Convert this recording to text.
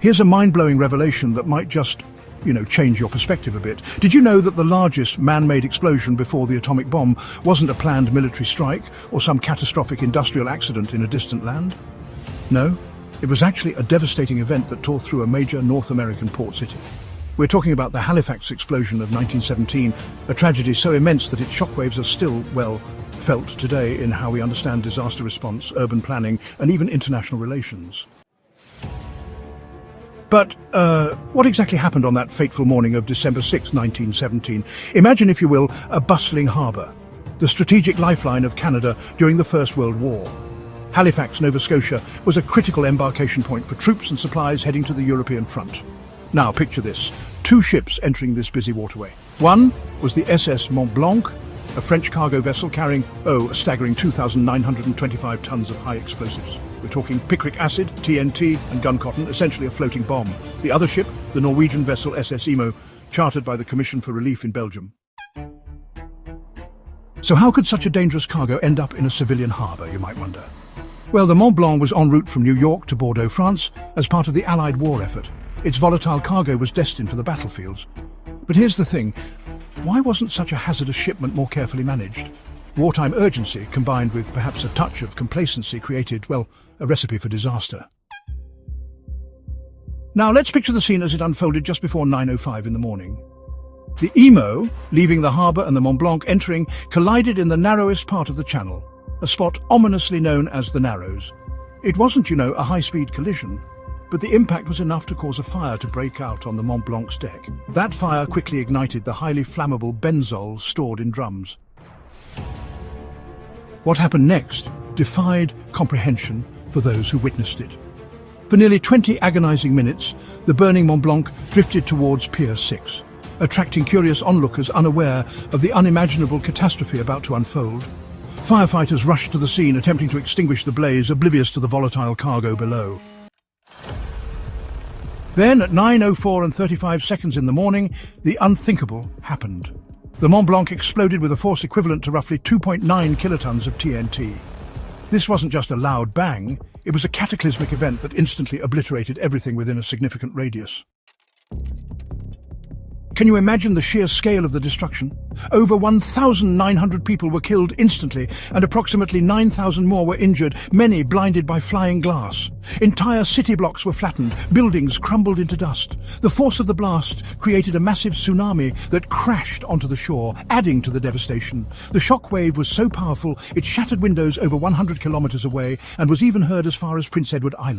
Here's a mind-blowing revelation that might just, change your perspective a bit. Did you know that the largest man-made explosion before the atomic bomb wasn't a planned military strike or some catastrophic industrial accident in a distant land? No, it was actually a devastating event that tore through a major North American port city. We're talking about the Halifax Explosion of 1917, a tragedy so immense that its shockwaves are still, felt today in how we understand disaster response, urban planning, and even international relations. But what exactly happened on that fateful morning of December 6, 1917? Imagine, if you will, a bustling harbour, the strategic lifeline of Canada during the First World War. Halifax, Nova Scotia, was a critical embarkation point for troops and supplies heading to the European front. Now picture this, 2 ships entering this busy waterway. One was the SS Mont-Blanc, a French cargo vessel carrying, a staggering 2,925 tons of high explosives. We're talking picric acid, TNT and gun cotton, essentially a floating bomb. The other ship, the Norwegian vessel SS Imo, chartered by the Commission for Relief in Belgium. So how could such a dangerous cargo end up in a civilian harbour, you might wonder? Well, the Mont Blanc was en route from New York to Bordeaux, France, as part of the Allied war effort. Its volatile cargo was destined for the battlefields. But here's the thing, why wasn't such a hazardous shipment more carefully managed? Wartime urgency, combined with perhaps a touch of complacency, created, a recipe for disaster. Now let's picture the scene as it unfolded just before 9:05 in the morning. The Imo, leaving the harbour, and the Mont Blanc entering, collided in the narrowest part of the channel, a spot ominously known as the Narrows. It wasn't, a high-speed collision, but the impact was enough to cause a fire to break out on the Mont Blanc's deck. That fire quickly ignited the highly flammable benzol stored in drums. What happened next defied comprehension for those who witnessed it. For nearly 20 agonizing minutes, the burning Mont Blanc drifted towards Pier 6, attracting curious onlookers unaware of the unimaginable catastrophe about to unfold. Firefighters rushed to the scene, attempting to extinguish the blaze, oblivious to the volatile cargo below. Then, at 9:04 and 35 seconds in the morning, the unthinkable happened. The Mont Blanc exploded with a force equivalent to roughly 2.9 kilotons of TNT. This wasn't just a loud bang, it was a cataclysmic event that instantly obliterated everything within a significant radius. Can you imagine the sheer scale of the destruction? Over 1,900 people were killed instantly, and approximately 9,000 more were injured, many blinded by flying glass. Entire city blocks were flattened, buildings crumbled into dust. The force of the blast created a massive tsunami that crashed onto the shore, adding to the devastation. The shock wave was so powerful, it shattered windows over 100 kilometers away and was even heard as far as Prince Edward Island.